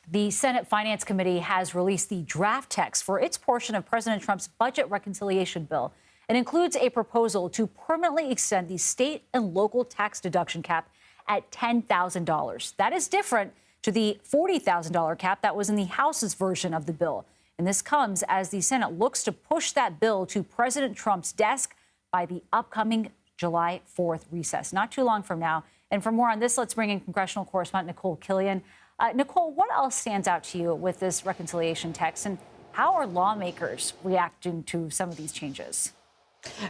The Senate Finance Committee has released the draft text for its portion of President Trump's budget reconciliation bill. It includes a proposal to permanently extend the state and local tax deduction cap at $10,000. That is different to the $40,000 cap that was in the House's version of the bill. And this comes as the Senate looks to push that bill to President Trump's desk by the upcoming July 4th recess, not too long from now. And for more on this, let's bring in congressional correspondent Nikole Killion. Nikole, what else stands out to you with this reconciliation text, and how are lawmakers reacting to some of these changes?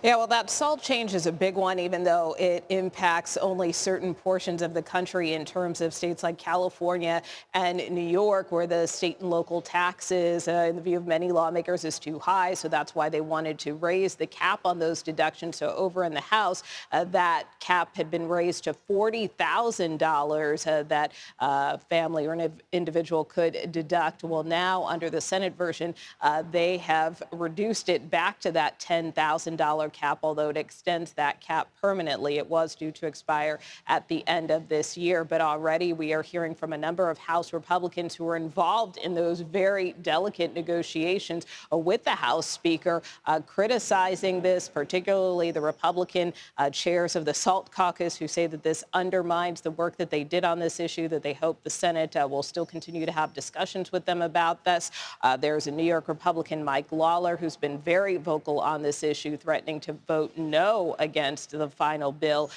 Yeah, well, that SALT change is a big one, even though it impacts only certain portions of the country in terms of states like California and New York, where the state and local taxes, in the view of many lawmakers, is too high. So that's why they wanted to raise the cap on those deductions. So over in the House, that cap had been raised to $40,000 that a family or an individual could deduct. Well, now under the Senate version, they have reduced it back to that $10,000 cap, although it extends that cap permanently. It was due to expire at the end of this year, but already we are hearing from a number of House Republicans who were involved in those very delicate negotiations with the House Speaker, criticizing this, particularly the Republican chairs of the SALT caucus, who say that this undermines the work that they did on this issue, that they hope the Senate will still continue to have discussions with them about this. There's a New York Republican, Mike Lawler, who's been very vocal on this issue, threatening to vote no against the final bill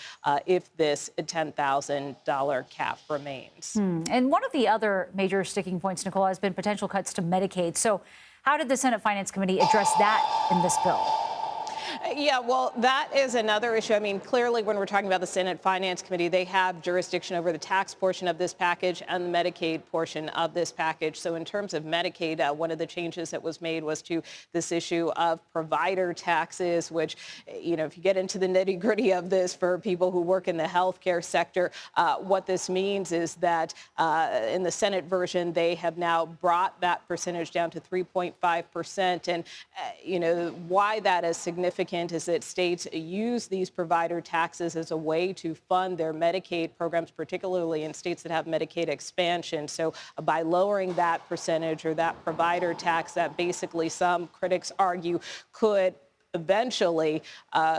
if this $10,000 cap remains. And one of the other major sticking points, Nikole, has been potential cuts to Medicaid. So how did the Senate Finance Committee address that in this bill? Yeah, well, that is another issue. I mean, clearly, when we're talking about the Senate Finance Committee, they have jurisdiction over the tax portion of this package and the Medicaid portion of this package. So in terms of Medicaid, one of the changes that was made was to this issue of provider taxes, which, you know, if you get into the nitty gritty of this for people who work in the healthcare sector, what this means is that in the Senate version, they have now brought that percentage down to 3.5%. And, you know, why that is significant is that states use these provider taxes as a way to fund their Medicaid programs, particularly in states that have Medicaid expansion. So by lowering that percentage or that provider tax, that basically some critics argue could eventually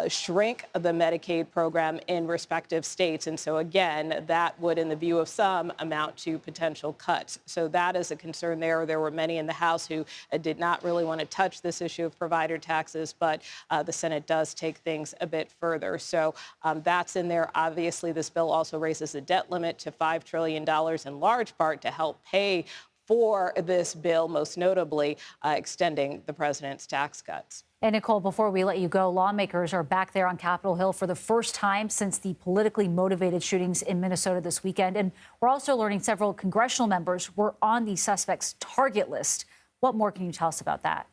shrink the Medicaid program in respective states. And so, again, that would, in the view of some, amount to potential cuts. So that is a concern there. There were many in the House who did not really want to touch this issue of provider taxes, but the Senate does take things a bit further. So that's in there. Obviously, this bill also raises the debt limit to $5 trillion, in large part to help pay for this bill, most notably extending the president's tax cuts. And Nikole, before we let you go, lawmakers are back there on Capitol Hill for the first time since the politically motivated shootings in Minnesota this weekend. And we're also learning several congressional members were on the suspects' target list. What more can you tell us about that?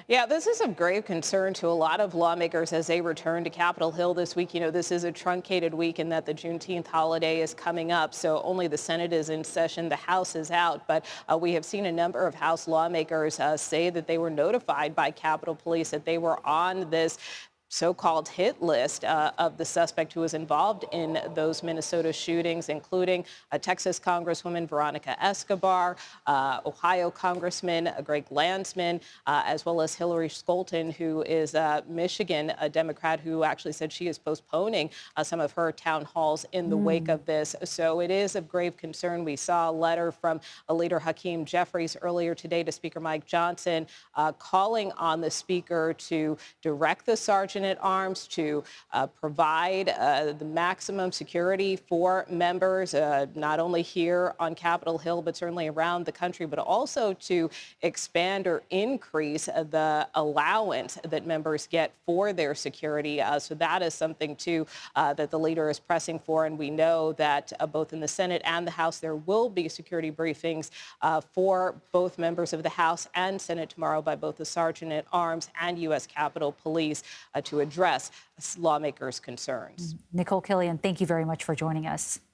Yeah, this is of grave concern to a lot of lawmakers as they return to Capitol Hill this week. You know, this is a truncated week in that the Juneteenth holiday is coming up, so only the Senate is in session, the House is out. But we have seen a number of House lawmakers say that they were notified by Capitol Police that they were on this so-called hit list of the suspect who was involved in those Minnesota shootings, including Texas Congresswoman Veronica Escobar, Ohio Congressman Greg Landsman, as well as Hillary Scholten, who is Michigan, a Democrat who actually said she is postponing some of her town halls in the wake of this. So it is of grave concern. We saw a letter from Leader Hakeem Jeffries earlier today to Speaker Mike Johnson calling on the Speaker to direct the Sergeant at Arms to provide the maximum security for members, not only here on Capitol Hill, but certainly around the country, but also to expand or increase the allowance that members get for their security. So that is something, too, that the leader is pressing for. And we know that both in the Senate and the House, there will be security briefings for both members of the House and Senate tomorrow by both the Sergeant at Arms and U.S. Capitol Police to address lawmakers' concerns. Nikole Killion, thank you very much for joining us.